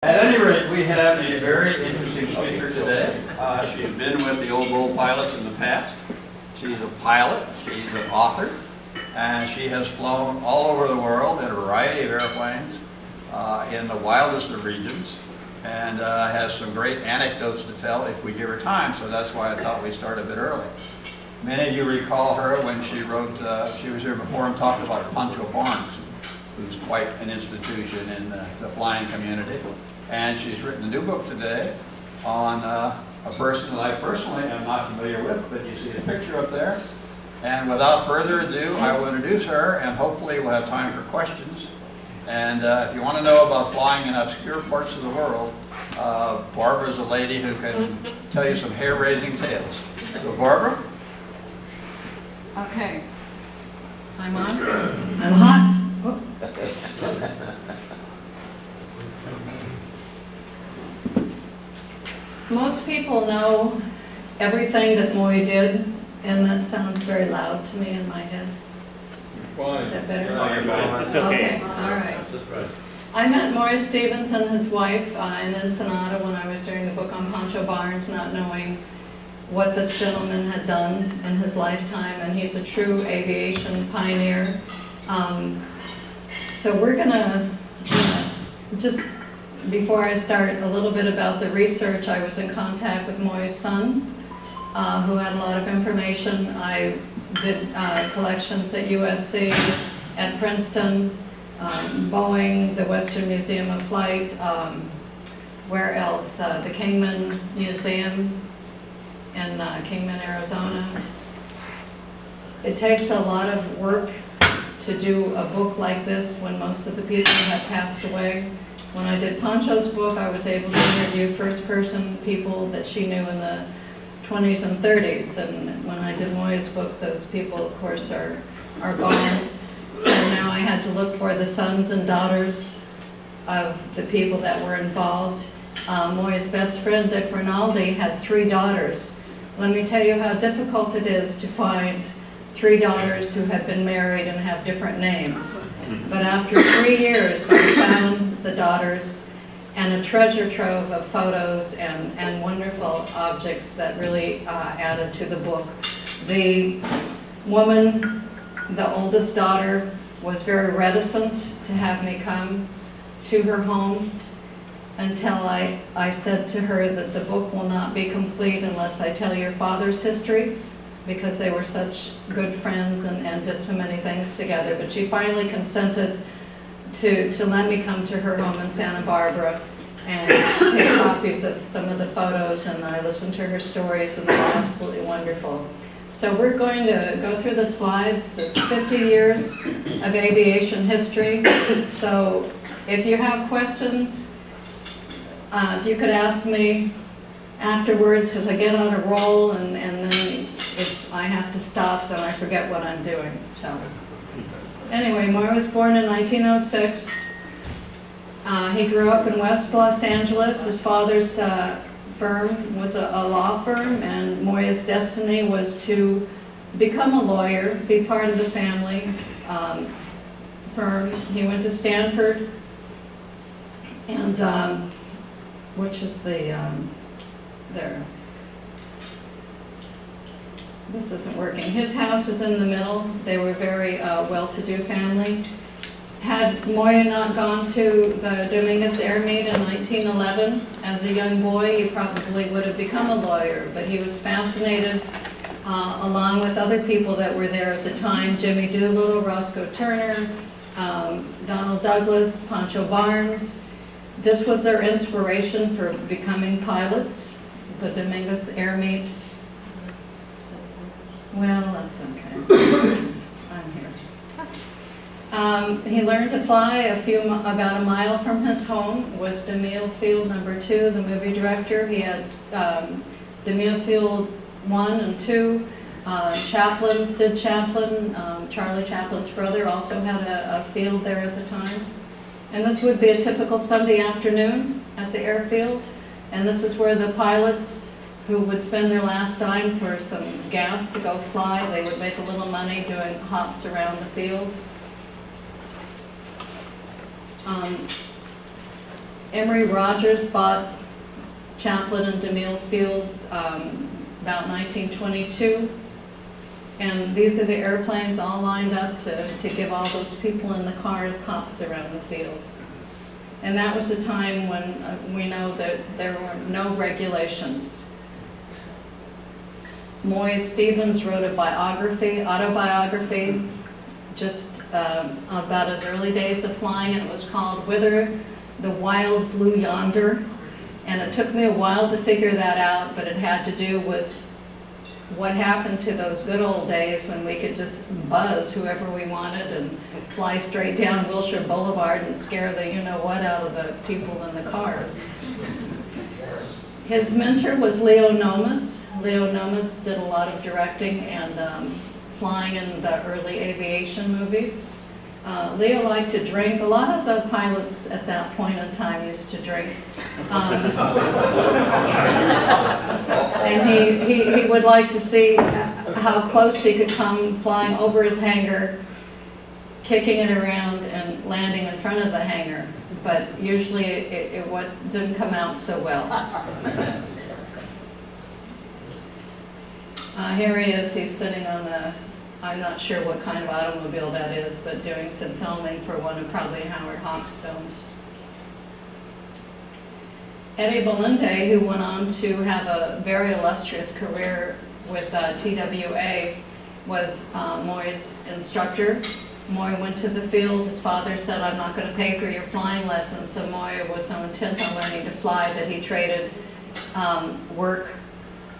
At any rate, we have a very interesting speaker today. She's been with the old Bull pilots in the past. She's a pilot, she's an author, and she has flown all over the world in a variety of airplanes in the wildest of regions, and has some great anecdotes to tell if we give her time, so that's why I thought we'd start a bit early. Many of you recall her when she wrote, she was here before and talked about Pancho Barnes, who's quite an institution in the flying community. And she's written a new book today on a person that I personally am not familiar with, but you see the picture up there. And without further ado, I will introduce her, and hopefully we'll have time for questions. And if you want to know about flying in obscure parts of the world, Barbara's a lady who can tell you some hair-raising tales. So Barbara? Okay. I'm on. I'm hot. Oh. Most people know everything that Moye did, and that sounds very loud to me in my head. Fine. Is that better? No, you're fine. It's okay. All right. That's right. I met Moye Stevens and his wife in Ensenada when I was doing the book on Pancho Barnes, not knowing what this gentleman had done in his lifetime, and he's a true aviation pioneer. So we're gonna just, before I start, a little bit about the research. I was in contact with Moye's son, who had a lot of information. I did collections at USC, at Princeton, Boeing, the Western Museum of Flight, where else? The Kingman Museum in Kingman, Arizona. It takes a lot of work to do a book like this when most of the people have passed away. When I did Pancho's book, I was able to interview first-person people that she knew in the 20s and 30s, and when I did Moye's book, those people, of course, are gone. So now I had to look for the sons and daughters of the people that were involved. Moye's best friend, Dick Rinaldi, had 3 daughters. Let me tell you how difficult it is to find 3 daughters who have been married and have different names. But after 3 years, I found the daughters and a treasure trove of photos and wonderful objects that really added to the book. The woman, the oldest daughter, was very reticent to have me come to her home until I said to her that the book will not be complete unless I tell your father's history, because they were such good friends and did so many things together. But she finally consented to let me come to her home in Santa Barbara and take copies of some of the photos, and I listened to her stories, and they're absolutely wonderful. So we're going to go through the slides. There's 50 years of aviation history. So if you have questions, if you could ask me afterwards, because I get on a roll, and then if I have to stop, then I forget what I'm doing. So anyway, Moye was born in 1906. He grew up in West Los Angeles. His father's firm was a law firm, and Moye's destiny was to become a lawyer, be part of the family firm. He went to Stanford, and which is the there. This isn't working. His house is in the middle. They were very well-to-do family. Had Moye not gone to the Dominguez Air Meet in 1911 as a young boy, he probably would have become a lawyer. But he was fascinated, along with other people that were there at the time, Jimmy Doolittle, Roscoe Turner, Donald Douglas, Pancho Barnes. This was their inspiration for becoming pilots, the Dominguez Air Meet. Well, that's okay. I'm here. He learned to fly about a mile from his home. Was DeMille Field number 2, the movie director. He had DeMille Field 1 and 2. Chaplin, Sid Chaplin, Charlie Chaplin's brother, also had a field there at the time. And this would be a typical Sunday afternoon at the airfield. And this is where the pilots who would spend their last dime for some gas to go fly, they would make a little money doing hops around the field. Emory Rogers bought Chaplin and DeMille Fields about 1922. And these are the airplanes all lined up to give all those people in the cars hops around the field. And that was a time when we know that there were no regulations. Moye Stevens wrote a autobiography, just about his early days of flying, and it was called Whither the Wild Blue Yonder. And it took me a while to figure that out, but it had to do with what happened to those good old days when we could just buzz whoever we wanted and fly straight down Wilshire Boulevard and scare the you-know-what out of the people in the cars. His mentor was Leo Nomis. Leo Nomis did a lot of directing and flying in the early aviation movies. Leo liked to drink. A lot of the pilots at that point in time used to drink. And he would like to see how close he could come flying over his hangar, kicking it around and landing in front of the hangar. But usually it didn't come out so well. Here he is, he's sitting on the, I'm not sure what kind of automobile that is, but doing some filming for one of probably Howard Hawks' films. Eddie Belinde, who went on to have a very illustrious career with TWA, was Moye's instructor. Moye went to the field. His father said, I'm not going to pay for your flying lessons. So Moye was so intent on learning to fly that he traded work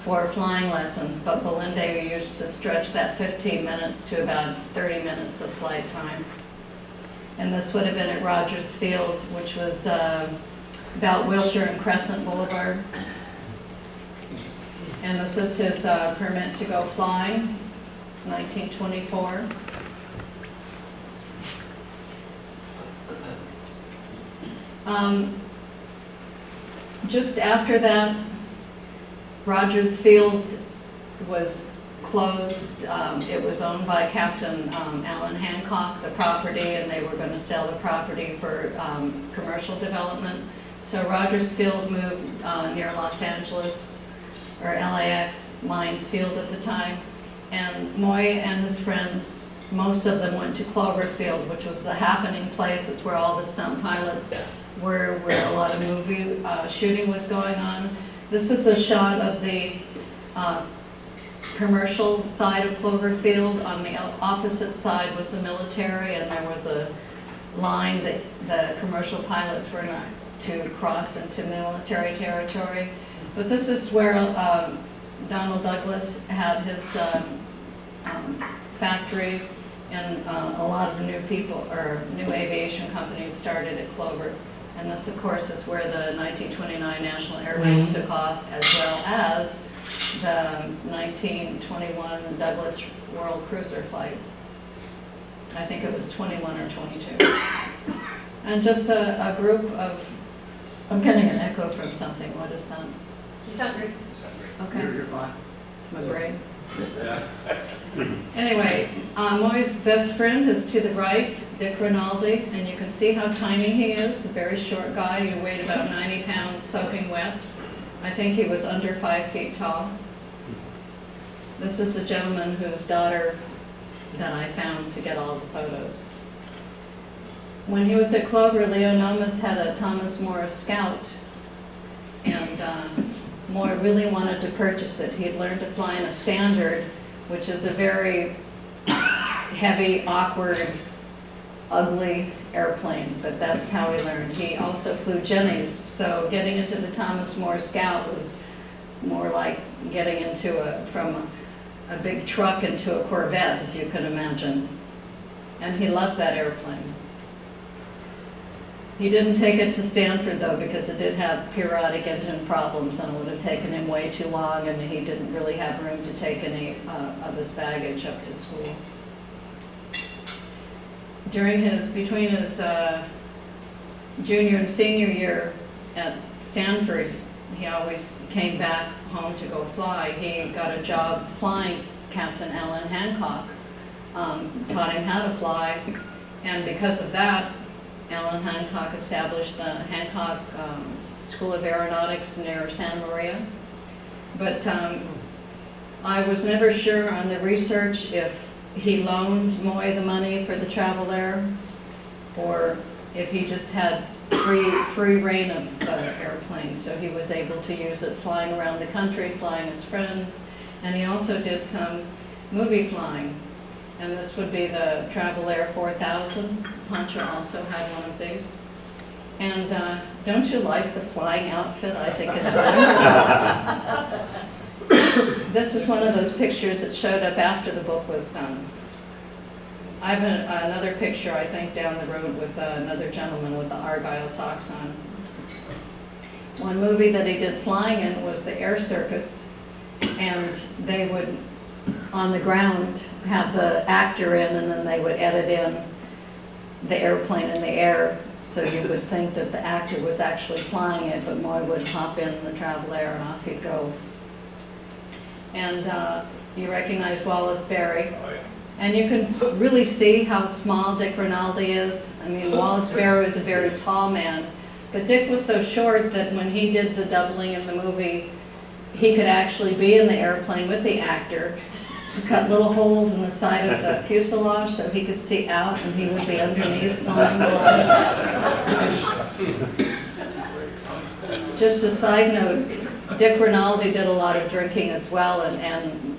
for flying lessons, but Belinde used to stretch that 15 minutes to about 30 minutes of flight time. And this would have been at Rogers Field, which was about Wilshire and Crescent Boulevard. And this is his permit to go flying, 1924. Just after that, Rogers Field was closed. It was owned by Captain Allan Hancock, the property, and they were going to sell the property for commercial development. So Rogers Field moved near Los Angeles, or LAX, Mines Field at the time. And Moye and his friends, most of them went to Cloverfield, which was the happening place. It's where all the stunt pilots were, where a lot of movie shooting was going on. This is a shot of the commercial side of Cloverfield. On the opposite side was the military, and there was a line that the commercial pilots were not to cross into military territory. But this is where Donald Douglas had his factory, and a lot of new people, or new aviation companies started at Clover. And this, of course, is where the 1929 National Air Base took off, as well as the 1921 Douglas World Cruiser flight. I think it was 21 or 22. And just a group of, I'm getting an echo from something. What is that? You sound great. Okay. You're fine. It's my brain. Yeah. Anyway, Moye's best friend is to the right, Dick Rinaldi, and you can see how tiny he is, a very short guy. He weighed about 90 pounds soaking wet. I think he was under 5 feet tall. This is the gentleman whose daughter that I found to get all the photos. When he was at Clover, Leo Nomis had a Thomas Morris Scout, and Moye really wanted to purchase it. He had learned to fly in a Standard, which is a very heavy, awkward, ugly airplane, but that's how he learned. He also flew Jennies, so getting into the Thomas More Scout was more like getting into from a big truck into a Corvette, if you could imagine. And he loved that airplane. He didn't take it to Stanford, though, because it did have periodic engine problems, and it would have taken him way too long, and he didn't really have room to take any of his baggage up to school. Between his junior and senior year at Stanford, he always came back home to go fly. He got a job flying Captain Allan Hancock, taught him how to fly, and because of that, Allan Hancock established the Hancock School of Aeronautics near Santa Maria. But I was never sure on the research if he loaned Moye the money for the travel there, or if he just had free reign of the airplane, so he was able to use it flying around the country, flying his friends, and he also did some movie flying. And this would be the Travel Air 4000. Pancho also had one of these. And don't you like the flying outfit? I think it's wonderful. This is one of those pictures that showed up after the book was done. I have another picture, I think, down the road with another gentleman with the Argyle socks on. One movie that he did flying in was the Air Circus, and they would, on the ground, have the actor in, and then they would edit in the airplane in the air, so you would think that the actor was actually flying it, but Moye would hop in the Travel Air and off he'd go. And you recognize Wallace Berry. Oh, yeah. And you can really see how small Dick Rinaldi is. I mean, Wallace Berry was a very tall man, but Dick was so short that when he did the doubling in the movie, he could actually be in the airplane with the actor. He cut little holes in the side of the fuselage so he could see out, and he would be underneath flying along. Just a side note, Dick Rinaldi did a lot of drinking as well, and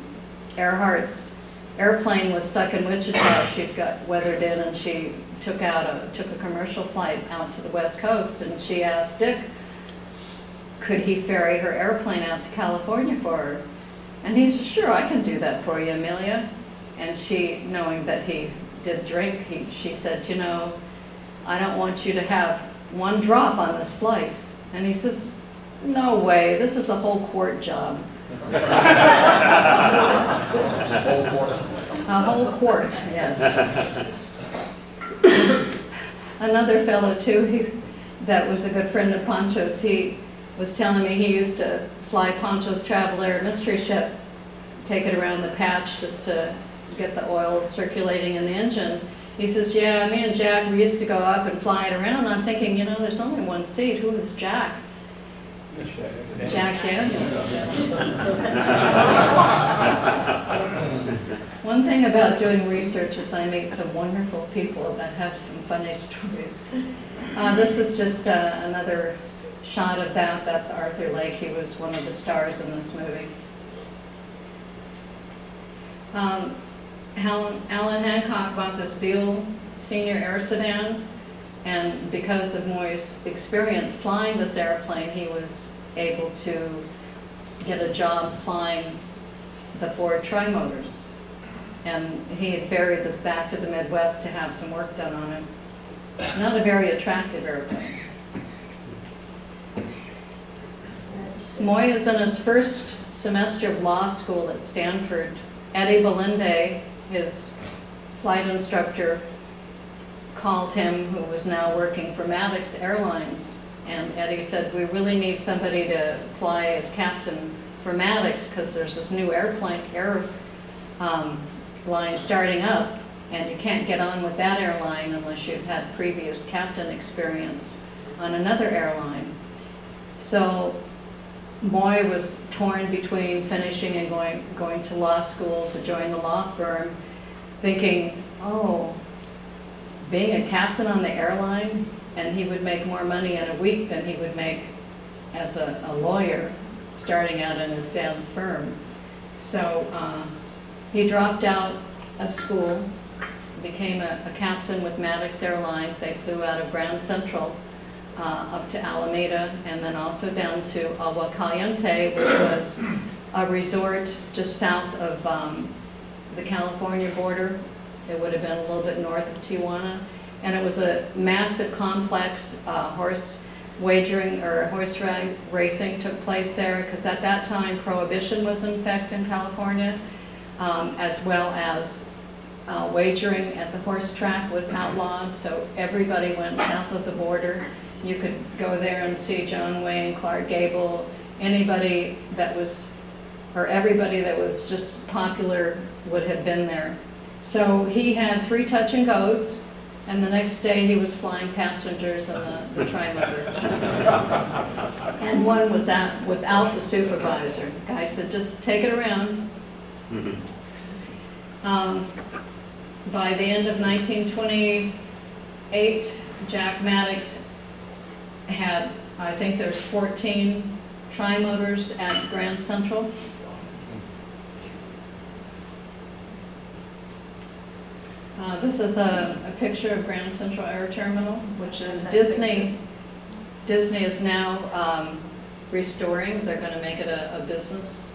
Earhart's airplane was stuck in Wichita. She'd got weathered in, and she took a commercial flight out to the West Coast, and she asked Dick, could he ferry her airplane out to California for her? And he said, sure, I can do that for you, Amelia. And she, knowing that he did drink, she said, you know, I don't want you to have one drop on this flight. And he says, no way, this is a whole quart job. A whole quart, yes. Another fellow too, that was a good friend of Pancho's, he was telling me he used to fly Pancho's Travel Air mystery ship, take it around the patch just to get the oil circulating in the engine. He says, yeah, me and Jack, we used to go up and fly it around. I'm thinking, you know, there's only one seat. Who is Jack? Jack Daniels. One thing about doing research is I meet some wonderful people that have some funny stories. This is just another shot of that. That's Arthur Lake. He was one of the stars in this movie. Allan Hancock bought this Buell Senior Air Sedan, and because of Moye's experience flying this airplane, he was able to get a job flying the Ford Trimotors. And he had ferried this back to the Midwest to have some work done on it. Not a very attractive airplane. Moye is in his first semester of law school at Stanford. Eddie Belinde, his flight instructor, called him, who was now working for Maddox Airlines. And Eddie said, we really need somebody to fly as captain for Maddox because there's this new airline starting up, and you can't get on with that airline unless you've had previous captain experience on another airline. So Moye was torn between finishing and going to law school to join the law firm, thinking, oh, being a captain on the airline, and he would make more money in a week than he would make as a lawyer starting out in his dad's firm. So he dropped out of school, became a captain with Maddox Airlines. They flew out of Grand Central up to Alameda, and then also down to Agua Caliente, which was a resort just south of the California border. It would have been a little bit north of Tijuana. And it was a massive complex horse wagering or horse racing took place there, because at that time prohibition was in effect in California, as well as wagering at the horse track was outlawed, so everybody went south of the border. You could go there and see John Wayne, Clark Gable, anybody that was, or everybody that was just popular would have been there. So he had 3 touch and goes And the next day, he was flying passengers in the trimotor. And one was out without the supervisor. The guy said, just take it around. By the end of 1928, Jack Maddox had, I think there's 14 trimotors at Grand Central. This is a picture of Grand Central Air Terminal, which is Disney is now restoring. They're going to make it a business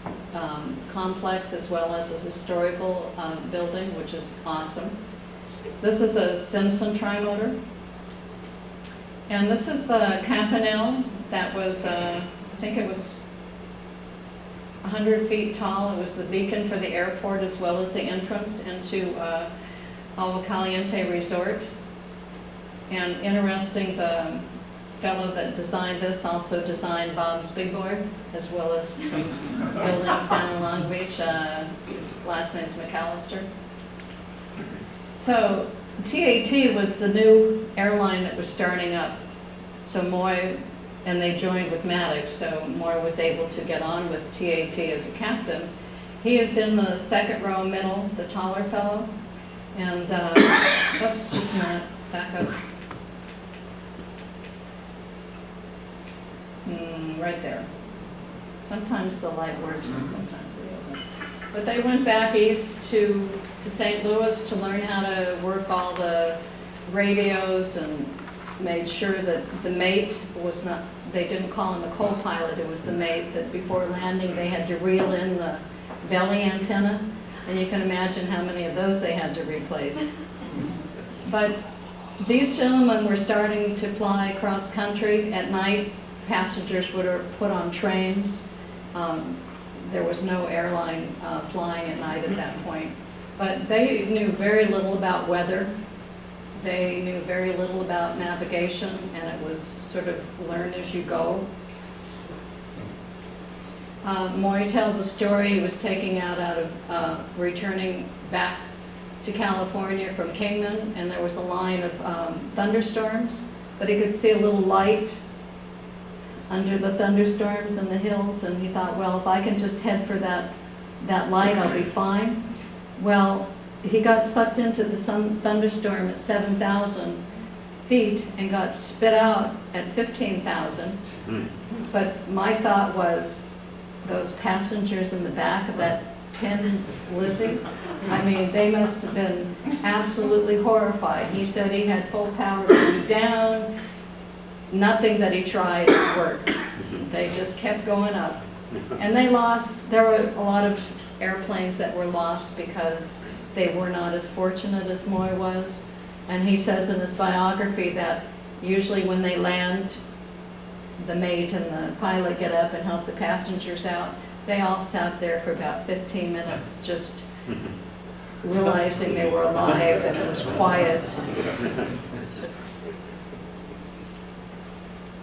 complex as well as a historical building, which is awesome. This is a Stinson trimotor. And this is the campanile that was, I think it was 100 feet tall. It was the beacon for the airport as well as the entrance into Agua Caliente Resort. And interesting, the fellow that designed this also designed Bob's Big Boy, as well as some buildings down in Long Beach. His last name's McAllister. So TAT was the new airline that was starting up. So Moye, and they joined with Maddox, so Moye was able to get on with TAT as a captain. He is in the second row middle, the taller fellow. And, oops, just a minute, back up. Right there. Sometimes the light works and sometimes it doesn't. But they went back east to St. Louis to learn how to work all the radios and made sure that the mate was not, they didn't call him the co-pilot, it was the mate, that before landing they had to reel in the belly antenna. And you can imagine how many of those they had to replace. But these gentlemen were starting to fly cross country at night. Passengers were put on trains. There was no airline flying at night at that point. But they knew very little about weather. They knew very little about navigation, and it was sort of learn as you go. Moye tells a story. He was taking out of returning back to California from Kingman, and there was a line of thunderstorms, but he could see a little light under the thunderstorms in the hills, and he thought, well, if I can just head for that light, I'll be fine. Well, he got sucked into the thunderstorm at 7,000 feet and got spit out at 15,000. But my thought was, those passengers in the back of that tin Lizzie, I mean, they must have been absolutely horrified. He said he had full power going down. Nothing that he tried worked. They just kept going up. And they lost, there were a lot of airplanes that were lost because they were not as fortunate as Moye was. And he says in his biography that usually when they land, the mate and the pilot get up and help the passengers out. They all sat there for about 15 minutes just realizing they were alive and it was quiet.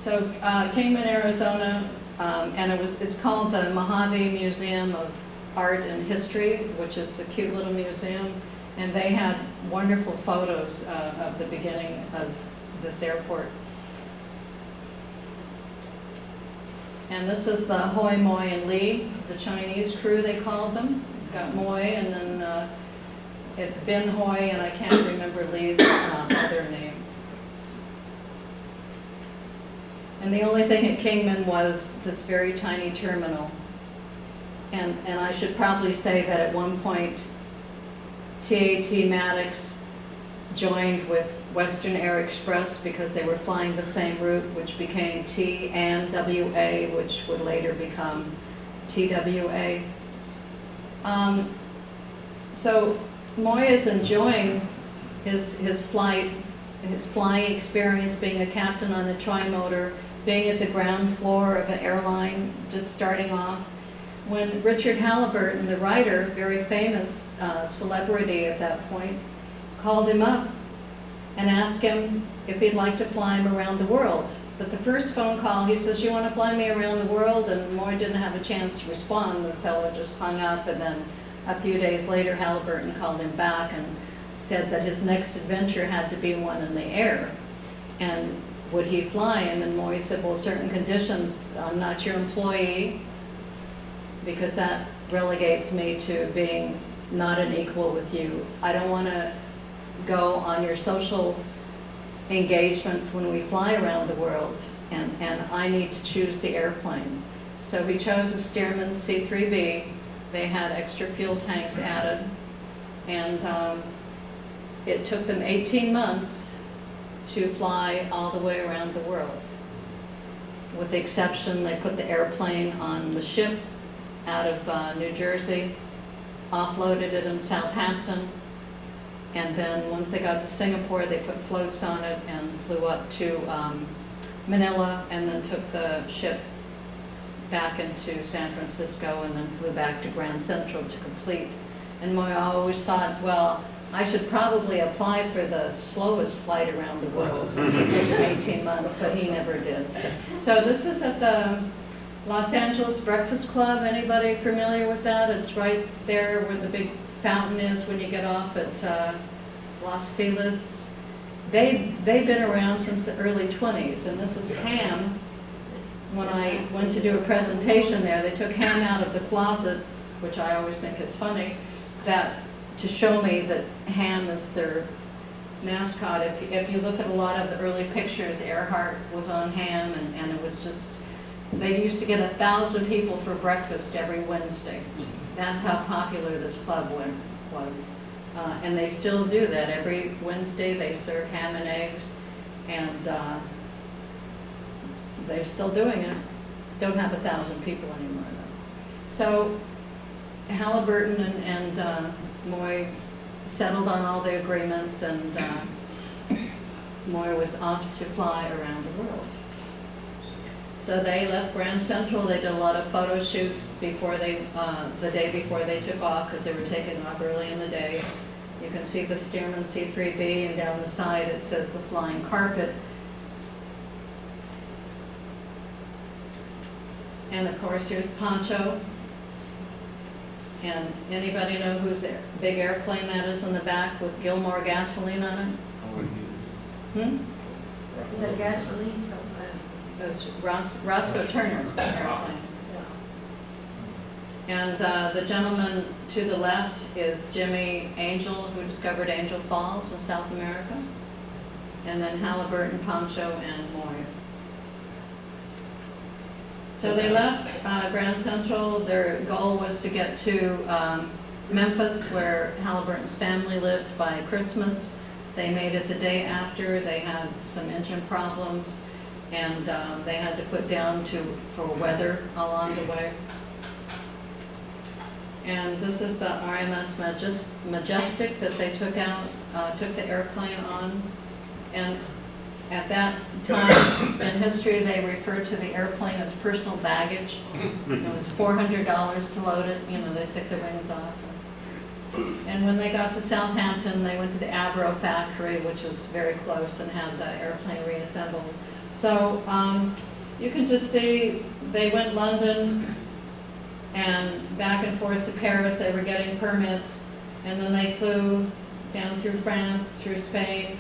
So Kingman, Arizona, and it's called the Mohave Museum of Art and History, which is a cute little museum, and they had wonderful photos of the beginning of this airport. And this is the Hoi, Moye, and Lee, the Chinese crew, they called them. Got Moye, and then it's Ben Hoi, and I can't remember Lee's other name. And the only thing at Kingman was this very tiny terminal. And I should probably say that at one point, TAT Maddox joined with Western Air Express because they were flying the same route, which became T and WA, which would later become TWA. So Moye is enjoying his flying experience, being a captain on the trimotor, being at the ground floor of an airline, just starting off. When Richard Halliburton, the writer, very famous celebrity at that point, called him up and asked him if he'd like to fly him around the world. But the first phone call, he says, "You want to fly me around the world?" And Moye didn't have a chance to respond. The fellow just hung up, and then a few days later, Halliburton called him back and said that his next adventure had to be one in the air. And would he fly him? And Moye said, well, certain conditions, I'm not your employee, because that relegates me to being not an equal with you. I don't want to go on your social engagements when we fly around the world, and I need to choose the airplane. So he chose a Stearman C-3B. They had extra fuel tanks added, and it took them 18 months to fly all the way around the world. With the exception, they put the airplane on the ship out of New Jersey, offloaded it in Southampton, and then once they got to Singapore, they put floats on it and flew up to Manila, and then took the ship back into San Francisco, and then flew back to Grand Central to complete. And Moye always thought, well, I should probably apply for the slowest flight around the world since it took 18 months, but he never did. So this is at the Los Angeles Breakfast Club. Anybody familiar with that? It's right there where the big fountain is when you get off at Los Feliz. They've been around since the early 20s, and this is ham. When I went to do a presentation there, they took ham out of the closet, which I always think is funny, that to show me that ham is their mascot. If you look at a lot of the early pictures, Earhart was on ham, and it was just, they used to get 1,000 people for breakfast every Wednesday. That's how popular this club was. And they still do that. Every Wednesday they serve ham and eggs, and they're still doing it. Don't have 1,000 people anymore though. So Halliburton and Moye settled on all the agreements, and Moye was off to fly around the world. So they left Grand Central. They did a lot of photo shoots before they, the day before they took off, because they were taking off early in the day. You can see the Stearman C-3B, and down the side it says the Flying Carpet. And of course, here's Poncho. And anybody know whose big airplane that is in the back with Gilmore gasoline on it? The gasoline. That's Roscoe Turner's airplane. And the gentleman to the left is Jimmy Angel, who discovered Angel Falls in South America. And then Halliburton, Poncho, and Moye. So they left Grand Central. Their goal was to get to Memphis, where Halliburton's family lived, by Christmas. They made it the day after. They had some engine problems, and they had to put down for weather along the way. And this is the RMS Majestic that they took the airplane on. And at that time in history, they referred to the airplane as personal baggage. It was $400 to load it. You know, they took the wings off. And when they got to Southampton, they went to the Aero factory, which was very close, and had the airplane reassembled. So you can just see they went London and back and forth to Paris. They were getting permits, and then they flew down through France, through Spain,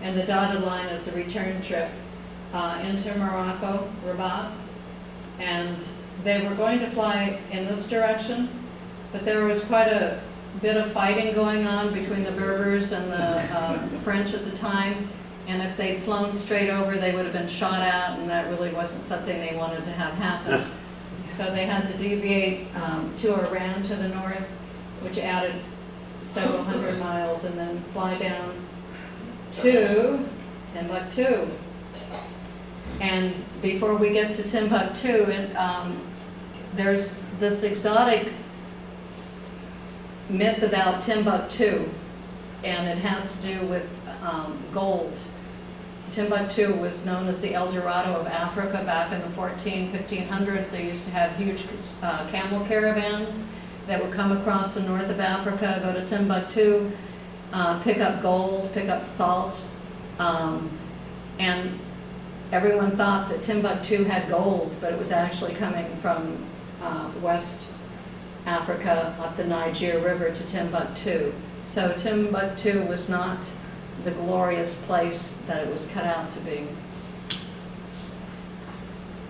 and the dotted line is the return trip into Morocco, Rabat. And they were going to fly in this direction, but there was quite a bit of fighting going on between the Berbers and the French at the time. And if they'd flown straight over, they would have been shot at, and that really wasn't something they wanted to have happen. So they had to deviate to Iran to the north, which added several hundred miles, and then fly down to Timbuktu. And before we get to Timbuktu, there's this exotic myth about Timbuktu, and it has to do with gold. Timbuktu was known as the El Dorado of Africa back in the 1500s. They used to have huge camel caravans that would come across the north of Africa, go to Timbuktu, pick up gold, pick up salt, and everyone thought that Timbuktu had gold, but it was actually coming from West Africa up the Niger River to Timbuktu. So Timbuktu was not the glorious place that it was cut out to be.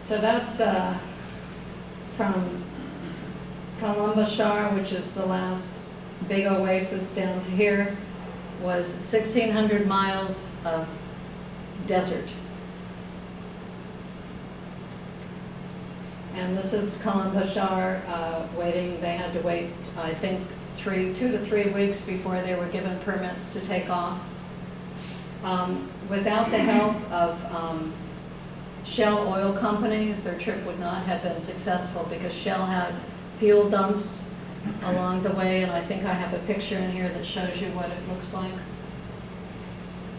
So that's from Kalumbashar, which is the last big oasis, down to here, was 1,600 miles of desert. And this is Kalumbashar waiting. They had to wait, I think, 2 to 3 weeks before they were given permits to take off. Without the help of Shell Oil Company, their trip would not have been successful, because Shell had fuel dumps along the way, and I think I have a picture in here that shows you what it looks like.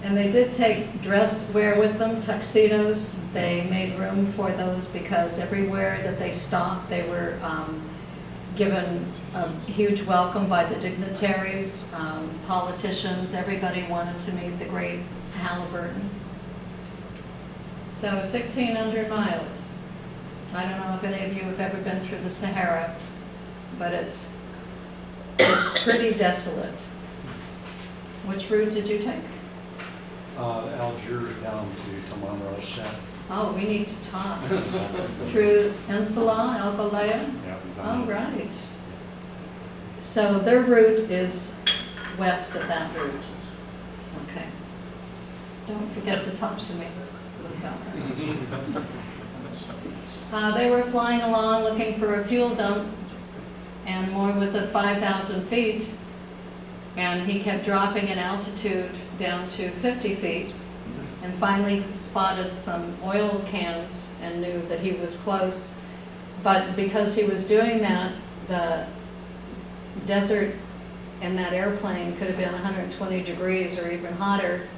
And they did take dress wear with them, tuxedos. They made room for those because everywhere that they stopped, they were given a huge welcome by the dignitaries, politicians. Everybody wanted to meet the great Halliburton. So 1,600 miles. I don't know if any of you have ever been through the Sahara, but it's pretty desolate. Which route did you take? Algiers down to Tomorrow's. Oh, we need to talk. Through Insula, El Balea? Yeah, Oh, right. So their route is west of that route. Okay. Don't forget to talk to me about that. They were flying along looking for a fuel dump, and Moye was at 5,000 feet, and he kept dropping in altitude down to 50 feet, and finally spotted some oil cans and knew that he was close. But because he was doing that, the desert in that airplane could have been 120 degrees or even hotter,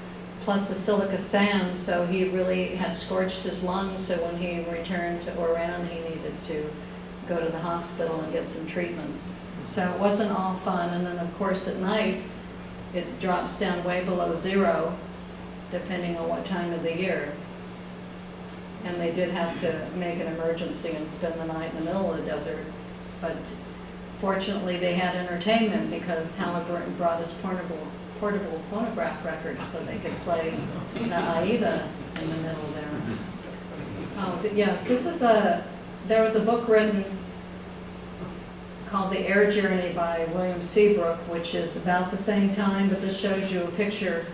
plus the silica sand, so he really had scorched his lungs, so when he returned to Oran, he needed to go to the hospital and get some treatments. So it wasn't all fun, and then of course at night, it drops down way below zero, depending on what time of the year. And they did have to make an emergency and spend the night in the middle of the desert. But fortunately, they had entertainment because Halliburton brought us portable phonograph records so they could play the Aida in the middle there. Oh, but yes, there was a book written called The Air Journey by William Seabrook, which is about the same time, but this shows you a picture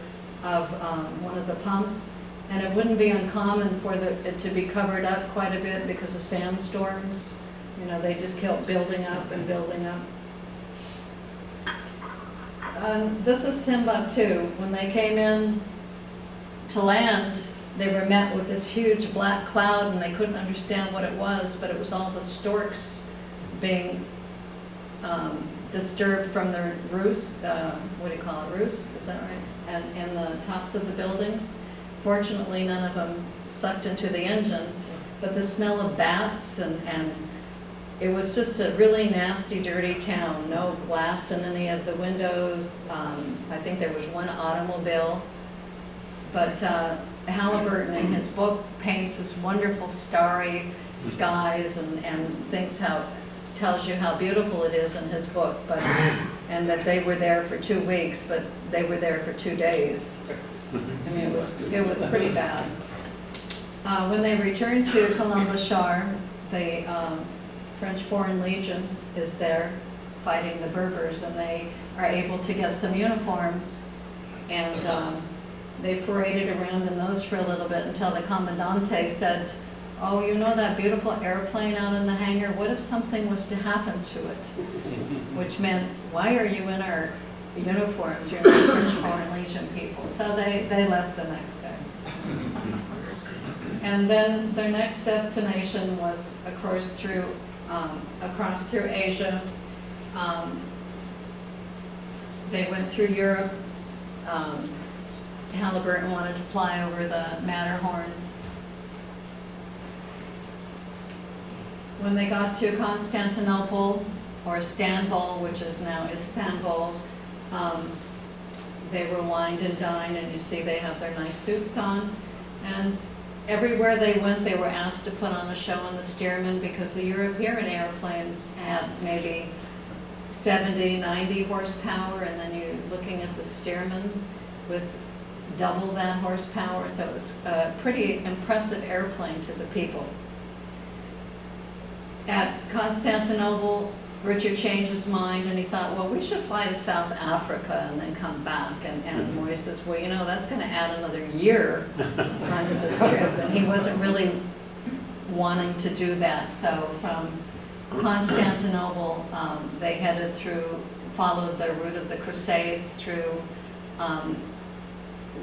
of one of the pumps. And it wouldn't be uncommon for it to be covered up quite a bit because of sandstorms. You know, they just kept building up and building up. This is Timbuktu. When they came in to land, they were met with this huge black cloud, and they couldn't understand what it was, but it was all the storks being disturbed from their roost, what do you call it, roost, is that right? And the tops of the buildings. Fortunately, none of them sucked into the engine, but the smell of bats and it was just a really nasty, dirty town. No glass in any of the windows. I think there was one automobile. But Halliburton in his book paints this wonderful starry skies and tells you how beautiful it is in his book, and that they were there for 2 weeks, but they were there for 2 days. I mean, it was pretty bad. When they returned to Kalumbashar, the French Foreign Legion is there fighting the Berbers, and they are able to get some uniforms, and they paraded around in those for a little bit until the commandante said, "Oh, you know that beautiful airplane out in the hangar? What if something was to happen to it?" Which meant, why are you in our uniforms? You're not French Foreign Legion people. So they left the next day. And then their next destination was, of course, across through Asia. They went through Europe. Halliburton wanted to fly over the Matterhorn. When they got to Constantinople, or Istanbul, which is now Istanbul, they were wined and dined, and you see they have their nice suits on. And everywhere they went, they were asked to put on a show on the steerman, because the European airplanes had maybe 70, 90 horsepower, and then you're looking at the Stearman with double that horsepower. So it was a pretty impressive airplane to the people. At Constantinople, Richard changed his mind and he thought, well, we should fly to South Africa and then come back. And Moye says, well, you know, that's going to add another year onto this trip. And he wasn't really wanting to do that. So from Constantinople, they headed through, followed the route of the Crusades through,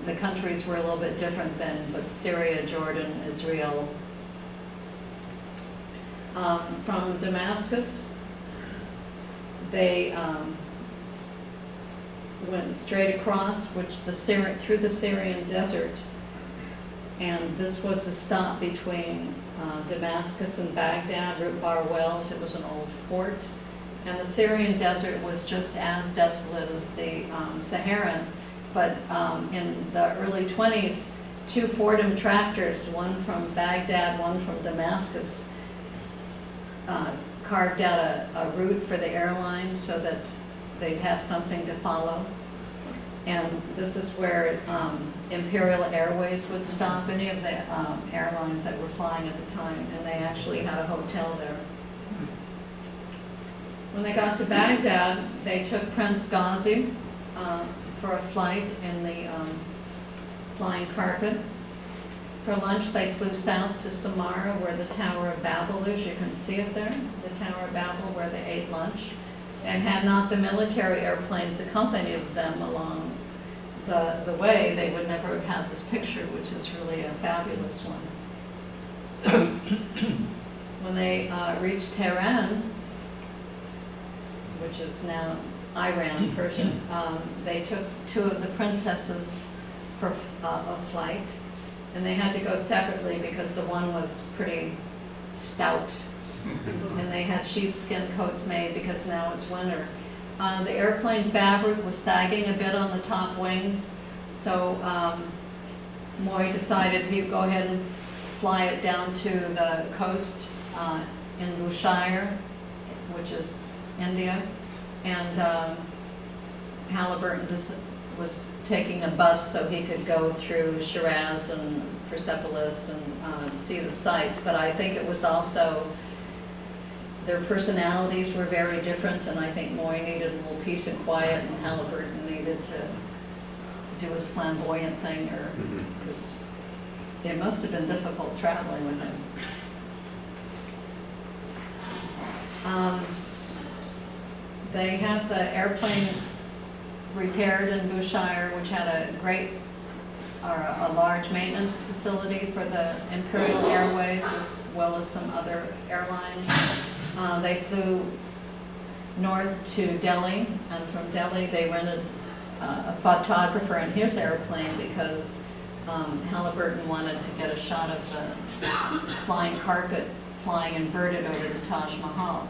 the countries were a little bit different then, but Syria, Jordan, Israel. From Damascus, they went straight across, through the Syrian desert, and this was a stop between Damascus and Baghdad, Route Bar Welsh. It was an old fort, and the Syrian desert was just as desolate as the Sahara. But in the early 20s, 2 Fordham tractors, one from Baghdad, one from Damascus, carved out a route for the airline so that they'd have something to follow. And this is where Imperial Airways would stop, any of the airlines that were flying at the time, and they actually had a hotel there. When they got to Baghdad, they took Prince Ghazi for a flight in the flying carpet. For lunch, they flew south to Samarra, where the Tower of Babel is. You can see it there, the Tower of Babel, where they ate lunch. And had not the military airplanes accompanied them along the way, they would never have had this picture, which is really a fabulous one. When they reached Tehran, which is now Iran, Persia, they took 2 of the princesses for a flight. And they had to go separately because the one was pretty stout. And they had sheepskin coats made because now it's winter. The airplane fabric was sagging a bit on the top wings. So Moye decided he'd go ahead and fly it down to the coast in Bushehr, which is India. And Halliburton was taking a bus so he could go through Shiraz and Persepolis and see the sights, but I think it was also, their personalities were very different, and I think Moye needed a little peace and quiet, and Halliburton needed to do his flamboyant thing, or because it must have been difficult traveling with him. They had the airplane repaired in Bushehr, which had a large maintenance facility for the Imperial Airways as well as some other airlines. They flew north to Delhi, and from Delhi they rented a photographer in his airplane because Halliburton wanted to get a shot of the flying carpet flying inverted over the Taj Mahal.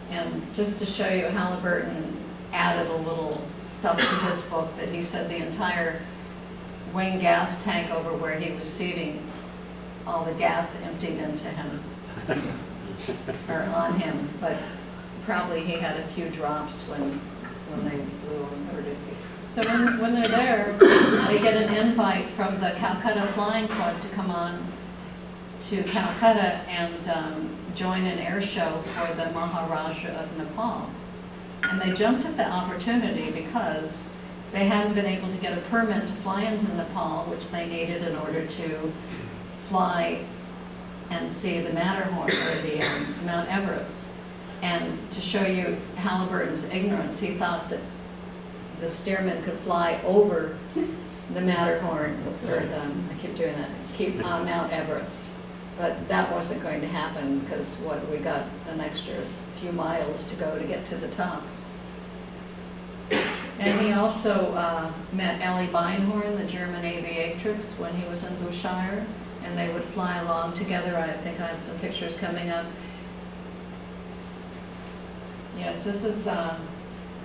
And just to show you, Halliburton added a little stuff to his book that he said the entire wing gas tank over where he was seating, all the gas emptied into him, or on him, but probably he had a few drops when they flew inverted. So when they're there, they get an invite from the Calcutta Flying Club to come on to Calcutta and join an air show for the Maharaja of Nepal. And they jumped at the opportunity because they hadn't been able to get a permit to fly into Nepal, which they needed in order to fly and see the Matterhorn, or the Mount Everest. And to show you Halliburton's ignorance, he thought that the Stearman could fly over the Matterhorn, or I keep doing that, Mount Everest. But that wasn't going to happen because we got an extra few miles to go to get to the top. And he also met Ellie Beinhorn, the German aviatrix, when he was in Bushehr, and they would fly along together. I think I have some pictures coming up. Yes, this is the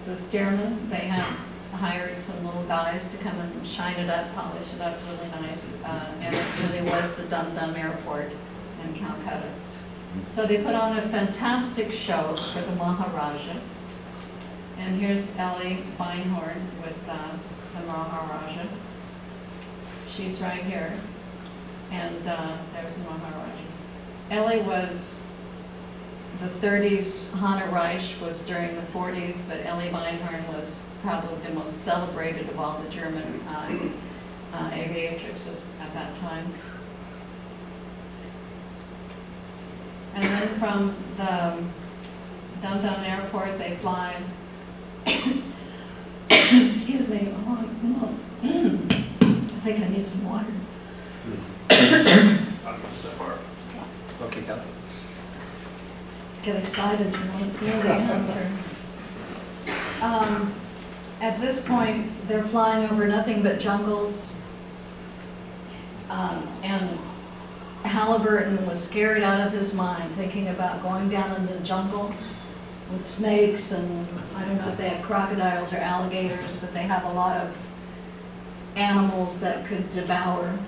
Stearman. They had hired some little guys to come and shine it up, polish it up really nice, and it really was the Dum Dum Airport in Calcutta. So they put on a fantastic show for the Maharaja. And here's Ellie Beinhorn with the Maharaja. She's right here. And there's the Maharaja. Ellie was, the 30s, Hanna Reich was during the 40s, but Ellie Beinhorn was probably the most celebrated of all the German aviatrixes at that time. And then from the Dum-Dum Airport, they fly, excuse me, I think I need some water. Okay, Kelly. Get excited when it's near the end. At this point, they're flying over nothing but jungles. And Halliburton was scared out of his mind, thinking about going down in the jungle with snakes, and I don't know if they have crocodiles or alligators, but they have a lot of animals that could devour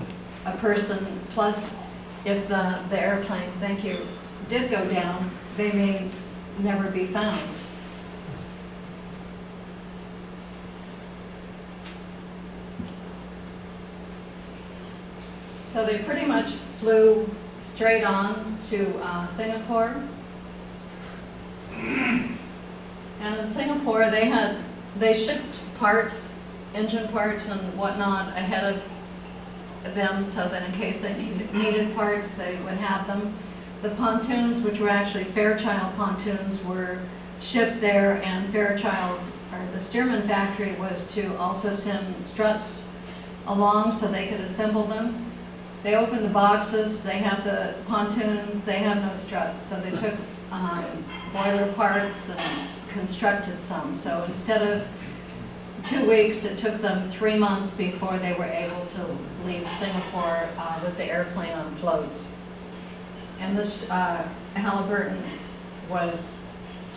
a person. Plus, if the airplane, thank you, did go down, they may never be found. So they pretty much flew straight on to Singapore. And in Singapore, they shipped parts, engine parts and whatnot ahead of them, so that in case they needed parts, they would have them. The pontoons, which were actually Fairchild pontoons, were shipped there, and Fairchild, or the Stearman factory, was to also send struts along so they could assemble them. They opened the boxes, they have the pontoons, they have no struts, so they took boiler parts and constructed some. So instead of 2 weeks, it took them 3 months before they were able to leave Singapore with the airplane on floats. And this Halliburton was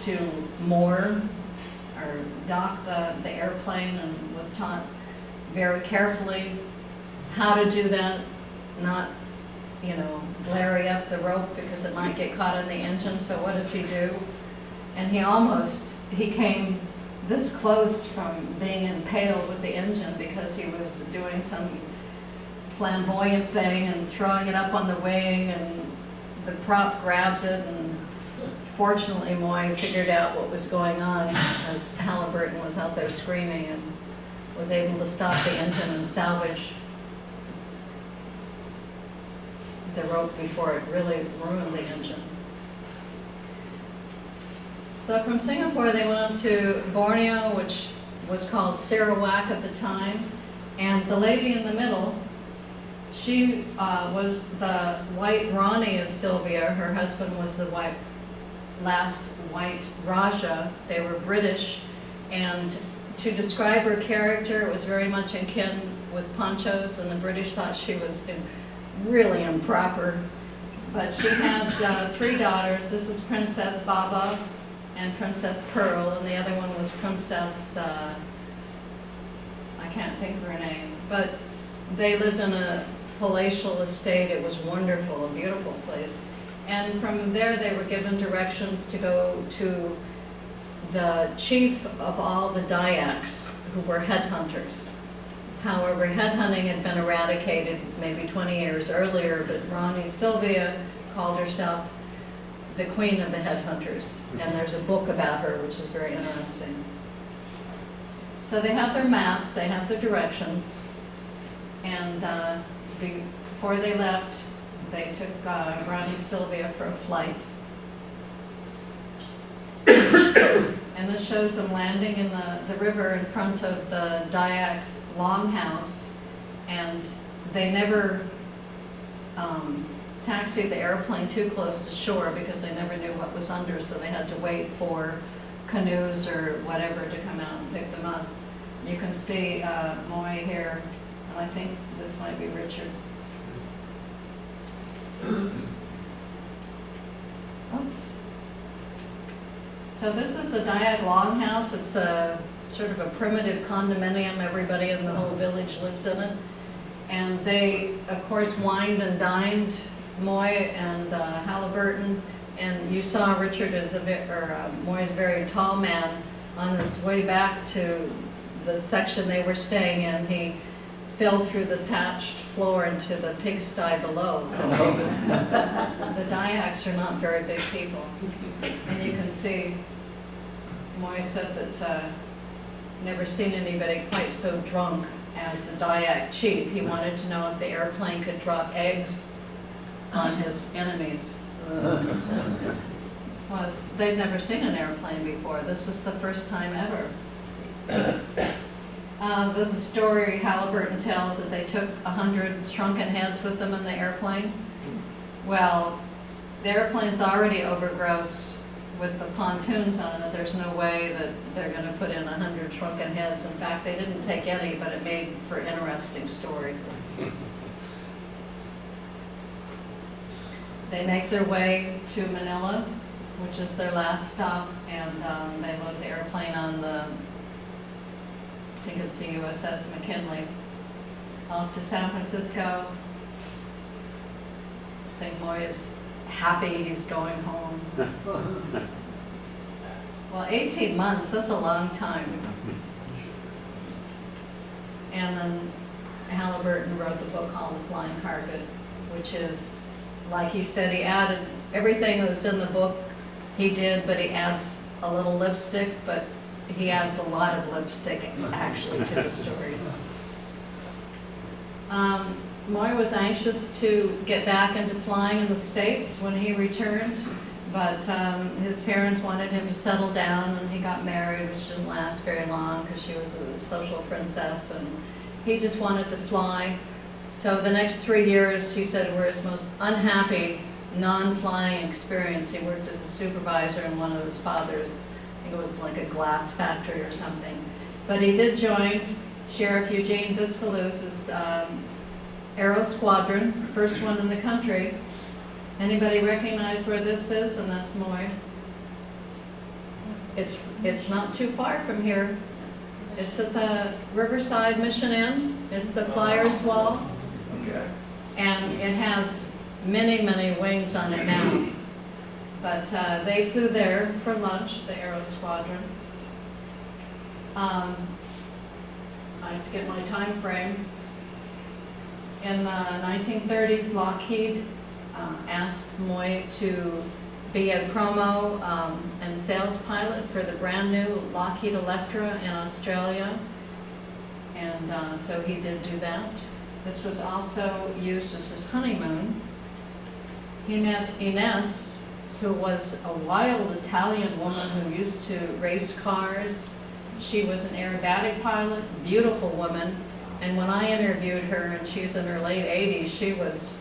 to moor or dock the airplane, and was taught very carefully how to do that, not, blary up the rope because it might get caught in the engine. So what does he do? And he came this close from being impaled with the engine because he was doing some flamboyant thing and throwing it up on the wing, and the prop grabbed it, and fortunately Moye figured out what was going on as Halliburton was out there screaming, and was able to stop the engine and salvage the rope before it really ruined the engine. So from Singapore they went up to Borneo, which was called Sarawak at the time, and the lady in the middle, she was the white Rani of Sylvia. Her husband was the last white Raja. They were British, and to describe her character, it was very much in kin with ponchos, and the British thought she was really improper. But she had 3 daughters. This is Princess Baba and Princess Pearl, and the other one was Princess, I can't think of her name, but they lived in a palatial estate. It was wonderful, a beautiful place. And from there they were given directions to go to the chief of all the Dayaks, who were headhunters. However, headhunting had been eradicated maybe 20 years earlier, but Rani Sylvia called herself the queen of the headhunters, and there's a book about her which is very interesting. So they have their maps, they have their directions, and before they left, they took Rani Sylvia for a flight. And this shows them landing in the river in front of the Dayak's Longhouse, and they never taxied the airplane too close to shore because they never knew what was under, so they had to wait for canoes or whatever to come out and pick them up. You can see Moye here, and I think this might be Richard. Oops. So this is the Dayak Longhouse. It's a sort of a primitive condominium. Everybody in the whole village lives in it. And they, of course, wined and dined Moye and Halliburton. and you saw Richard is Moye is a very tall man. On his way back to the section they were staying in, he fell through the thatched floor into the pigsty below, because the Dayaks are not very big people. And you can see, Moye said that never seen anybody quite so drunk as the Dayak chief. He wanted to know if the airplane could drop eggs on his enemies. They'd never seen an airplane before. This was the first time ever. There's a story Halliburton tells that they took 100 shrunken heads with them in the airplane. Well, the airplane's already overgross with the pontoons on it. There's no way that they're going to put in 100 shrunken heads. In fact, they didn't take any, but it made for an interesting story. They make their way to Manila, which is their last stop, and they load the airplane on the, I think it's the USS McKinley, off to San Francisco. I think Moye is happy he's going home. Well, 18 months, that's a long time. And then Halliburton wrote the book called The Flying Carpet, which is, like he said, he added everything that was in the book he did, but he adds a little lipstick, but he adds a lot of lipstick actually to the stories. Moye was anxious to get back into flying in the States when he returned, but his parents wanted him to settle down, and he got married, which didn't last very long because she was a social princess, and he just wanted to fly. So the next 3 years, he said, were his most unhappy non-flying experience. He worked as a supervisor in one of his father's, I think it was like a glass factory or something. But he did join Sheriff Eugene Bisbal's Aero Squadron, first one in the country. Anybody recognize where this is? And that's Moye. It's not too far from here. It's at the Riverside Mission Inn. It's the Flyers Wall. Okay. And it has many, many wings on it now. But they flew there for lunch, the Aero Squadron. I have to get my time frame. In the 1930s, Lockheed asked Moye to be a promo and sales pilot for the brand new Lockheed Electra in Australia. And so he did do that. This was also used as his honeymoon. He met Ines, who was a wild Italian woman who used to race cars. She was an aerobatic pilot, beautiful woman. And when I interviewed her, and she's in her late 80s, she was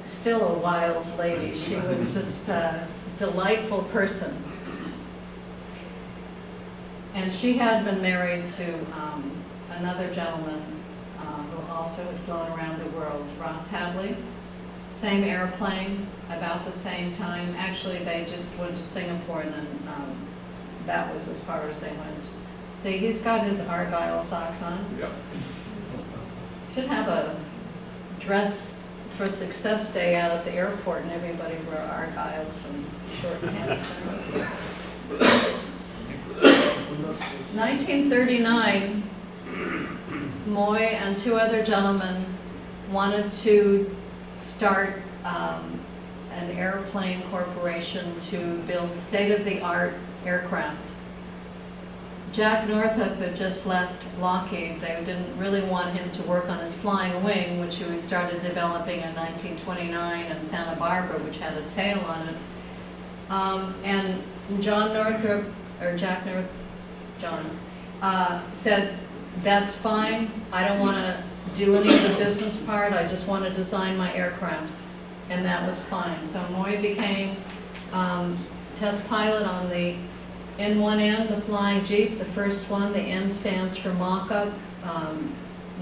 still a wild lady. She was just a delightful person. And she had been married to another gentleman who also had flown around the world, Ross Hadley. Same airplane, about the same time. Actually, they just went to Singapore, and then that was as far as they went. See, he's got his Argyle socks on. Yep. Should have a dress for Success Day out at the airport, and everybody wear Argyles and short pants. 1939, Moye and two other gentlemen wanted to start an airplane corporation to build state-of-the-art aircraft. Jack Northup had just left Lockheed. They didn't really want him to work on his flying wing, which we started developing in 1929 in Santa Barbara, which had a tail on it. And John Northrop, or Jack Northup, John, said, that's fine. I don't want to do any of the business part. I just want to design my aircraft. And that was fine. So Moye became test pilot on the N1N, the flying Jeep, the first one. The N stands for mock-up.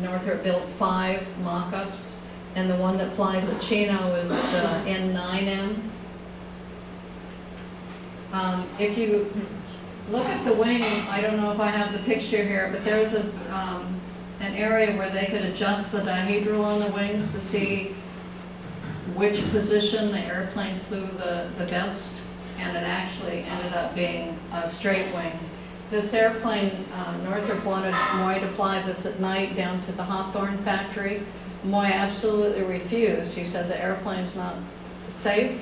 Northrop built 5 mock-ups, and the one that flies at Chino is the N9M. If you look at the wing, I don't know if I have the picture here, but there's an area where they could adjust the dihedral on the wings to see which position the airplane flew the best, and it actually ended up being a straight wing. This airplane, Northrop wanted Moye to fly this at night down to the Hawthorne factory. Moye absolutely refused. He said the airplane's not safe.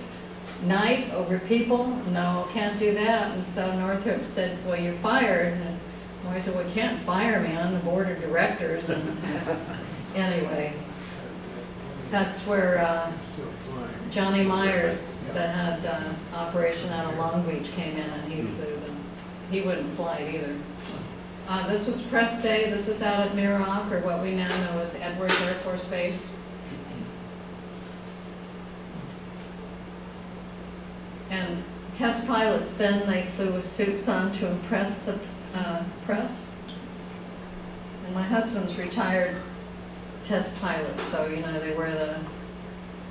Night over people, no, can't do that. And so Northrop said, well, you're fired. And Moye said, well, you can't fire me, I'm on the board of directors. And anyway, that's where Johnny Meyers, that had operation out of Long Beach, came in, and he flew them. He wouldn't fly it either. This was press day. This is out at Muroc, or what we now know as Edwards Air Force Base. And test pilots then, they flew with suits on to impress the press. And my husband's retired test pilot, so you know, they wear the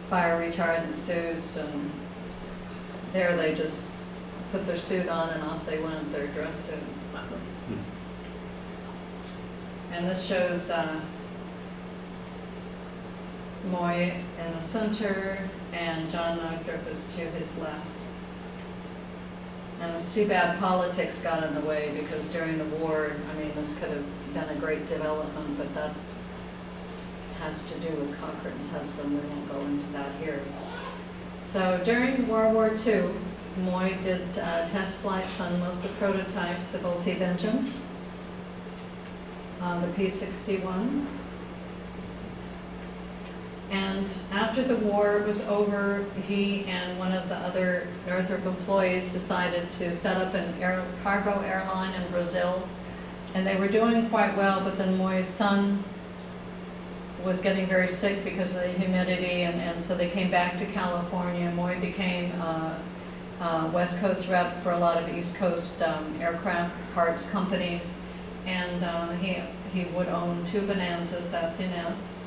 fire retardant suits, and there they just put their suit on and off they went, their dress suit. And this shows Moye in the center, and John Northrop is to his left. And it's too bad politics got in the way, because during the war, I mean, this could have been a great development, but that's has to do with Cochrane's husband. We won't go into that here. So during World War II, Moye did test flights on most of the prototypes, the Vultee engines, the P-61. And after the war was over, he and one of the other Northrop employees decided to set up an cargo airline in Brazil. And they were doing quite well, but then Moye's son was getting very sick because of the humidity, and so they came back to California. Moye became West Coast rep for a lot of East Coast aircraft parts companies, and he would own 2 Bonanzas, that's Ines.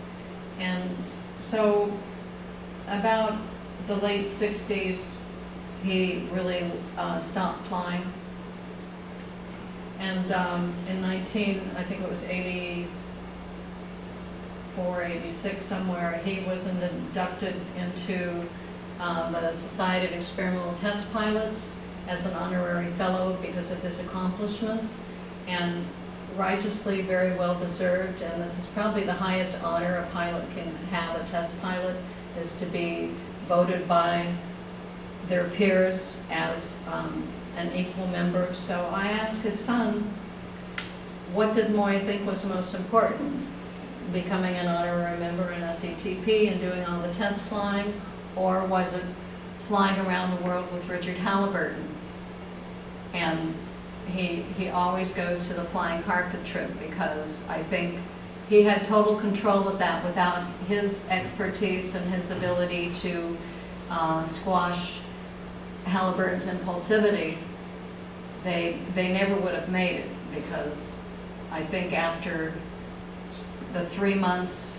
And so about the late 60s, he really stopped flying. And in I think it was 84, 86 somewhere, he was inducted into the Society of Experimental Test Pilots as an honorary fellow because of his accomplishments, and righteously very well deserved. And this is probably the highest honor a pilot can have, a test pilot, is to be voted by their peers as an equal member. So I asked his son, what did Moye think was most important? Becoming an honorary member in SETP and doing all the test flying, or was it flying around the world with Richard Halliburton? And he always goes to the flying carpet trip, because I think he had total control of that. Without his expertise and his ability to squash Halliburton's impulsivity, they never would have made it, because I think after the 3 months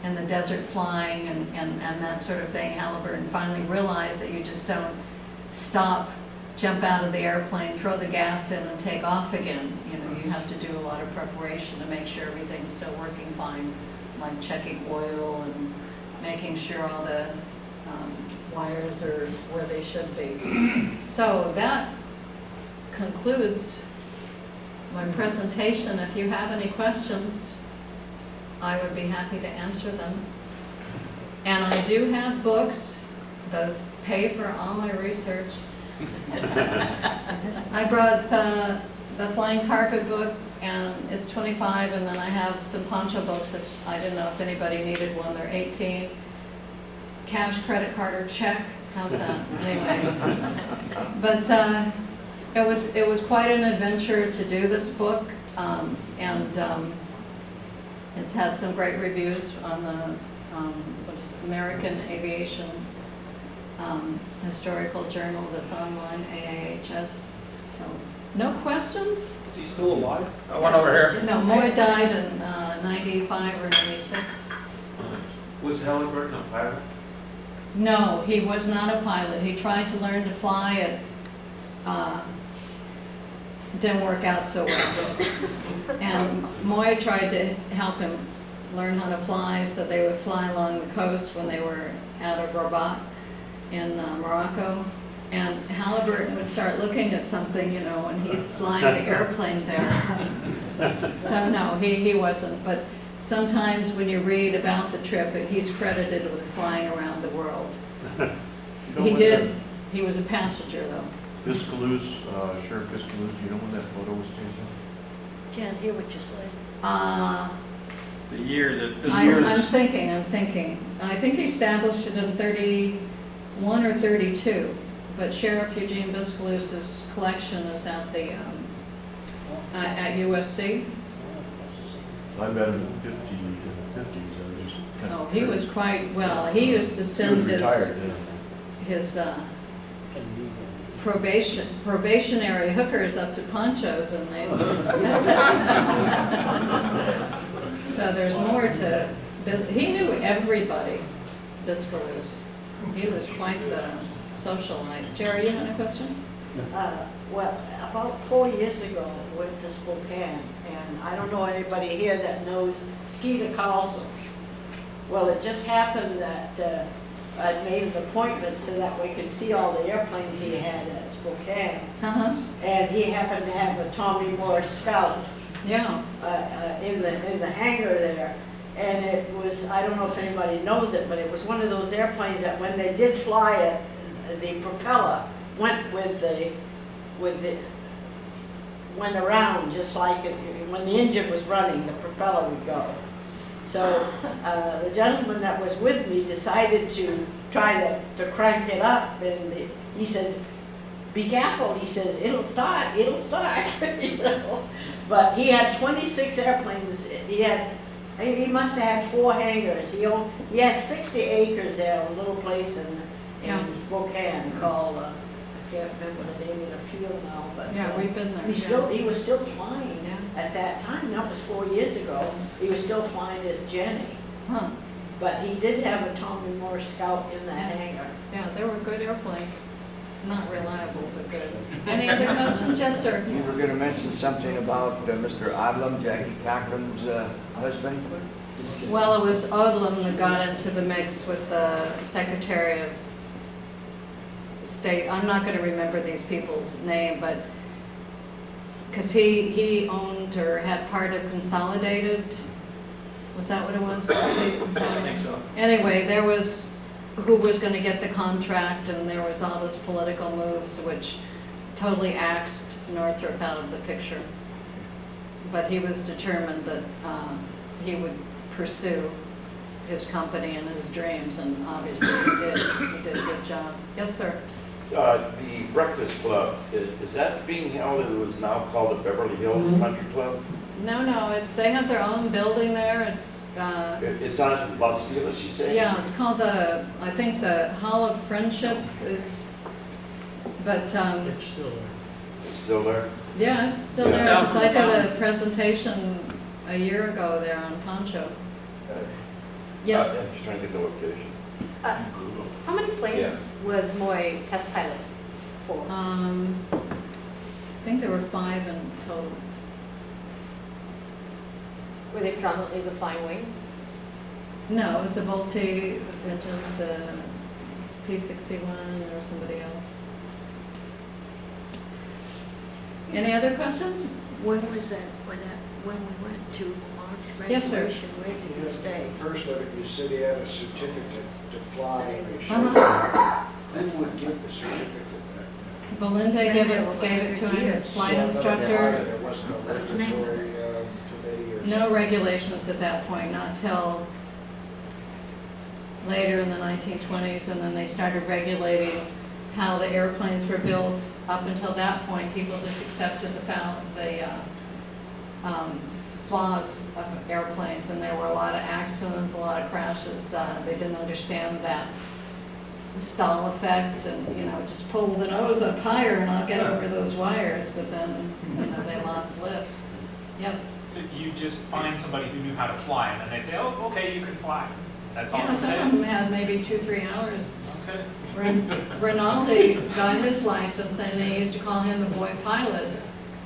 in the desert flying and that sort of thing, Halliburton finally realized that you just don't stop, jump out of the airplane, throw the gas in, and take off again. You know, you have to do a lot of preparation to make sure everything's still working fine, like checking oil and making sure all the wires are where they should be. So that concludes my presentation. If you have any questions, I would be happy to answer them. And I do have books. Those pay for all my research. I brought the Flying Carpet book, and it's 25, and then I have some poncho books that I didn't know if anybody needed one. They're 18. Cash, credit card, or check. How's that? Anyway. But it was quite an adventure to do this book, and it's had some great reviews on the American Aviation Historical Journal that's online, AAHS. So, no questions? Is he still alive? One over here. No, Moye died in 95 or 96. Was Halliburton a pilot? No, he was not a pilot. He tried to learn to fly. It didn't work out so well. And Moye tried to help him learn how to fly, so they would fly along the coast when they were out of Rabat in Morocco. And Halliburton would start looking at something, you know, and he's flying the airplane there. So no, he wasn't. But sometimes when you read about the trip, he's credited with flying around the world. He did. He was a passenger, though. Biscaluse, Sheriff Biscaluse, you know when that photo was taken? Can't hear what you're saying. The year that, I'm thinking. I think he established it in 31 or 32, but Sheriff Eugene Biscaluse's collection is at the at USC. I met him in the 50s. I was just kind of Oh, he was quite well. He used to He was send retired his then. probationary hookers up to Ponchos, and they. So there's more to. He knew everybody, Biscaluse. He was quite the socialite. Jerry, you had a question? Well, about 4 years ago, I went to Spokane, and I don't know anybody here that knows Skeeter Carlson. Well, it just happened that I made an appointment so that we could see all the airplanes he had at Spokane. Uh-huh. And he happened to have a Tommy Moore Scout Yeah. in the hangar there. And it was, I don't know if anybody knows it, but it was one of those airplanes that when they did fly it, the propeller went went around just like it, when the engine was running, the propeller would go. So the gentleman that was with me decided to try to crank it up, and he said, "Be careful," he says, it'll start. You know? But he had 26 airplanes. He must have had 4 hangars. He has 60 acres there, a little place in Spokane called, I can't remember the name of the field now, but Yeah, we've been there. he was still flying Yeah. at that time. That was 4 years ago. He was still flying as Jenny. Huh. But he did have a Tommy Moore Scout in that hangar. Yeah, they were good airplanes. Not reliable, but good. Any other questions? Yes, sir. You were going to mention something about Mr. Odlum, Jackie Cochran's husband? Well, it was Odlum that got into the mix with the Secretary of State. I'm not going to remember these people's name, but because he owned or had part of Consolidated. Was that what it was? I think so. Anyway, there was who was going to get the contract, and there was all this political moves which totally axed Northrop out of the picture. But he was determined that he would pursue his company and his dreams, and obviously he did. He did a good job. Yes, sir. The Breakfast Club, is that being held, it was now called the Beverly Hills Country Club? No, they have their own building there. It's on Los Feliz, you say? Yeah, it's called I think the Hall of Friendship is, but, It's still there. It's still there? yeah, it's still It's there, down because from I the did a fountain. presentation a year ago there on Poncho. Yes, I'm just trying to get the location. How many planes was Moye test pilot for? I think there were 5 in total. Were they predominantly the flying wings? No, it was a Volti, which is P-61 or somebody else. Any other questions? When was that, when we went to Mark's Yes, sir. graduation, where did you stay? First letter, you said he had a certificate to fly. and he Uh-huh. Then would give the certificate back. Belinda gave it to him, his flight instructor. There wasn't a What's the name of it? regulatory committee or No regulations at that point, not till later in the 1920s, and then they started regulating how the airplanes were built. Up until that point, people just accepted the flaws of airplanes, and there were a lot of accidents, a lot of crashes. They didn't understand that stall effect, and just pull the nose up higher and I'll get over those wires, but then they lost lift. Yes. So you just find somebody who knew how to fly, and then they'd say, "Oh, okay, you can fly." That's all. Yeah, some of them had maybe 2-3 hours. Okay. Rinaldi got his license, and they used to call him the boy pilot.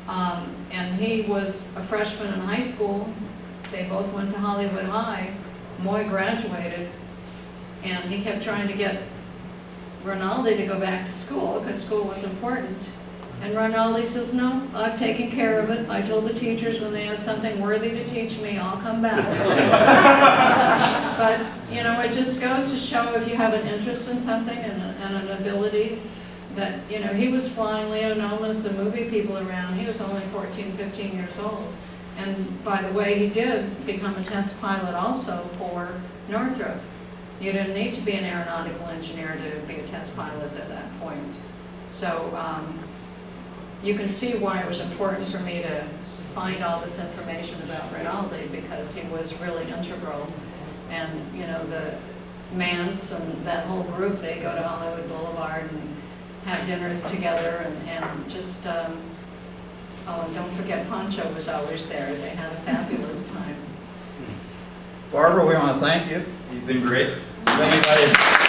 And he was a freshman in high school. They both went to Hollywood High. Moye graduated And he kept trying to get Rinaldi to go back to school because school was important. And Rinaldi says, no, I've taken care of it. I told the teachers when they have something worthy to teach me, I'll come back. But, you know, it just goes to show if you have an interest in something and an ability that, you know, he was flying Leonomas and movie people around. He was only 14, 15 years old. And by the way, he did become a test pilot also for Northrop. You didn't need to be an aeronautical engineer to be a test pilot at that point. So you can see why it was important for me to find all this information about Rinaldi, because he was really integral. And, you know, the Mance and that whole group, they go to Hollywood Boulevard and have dinners together and just, oh, and don't forget Pancho was always there. They had a fabulous time. Barbara, we want to thank you. You've been great. If anybody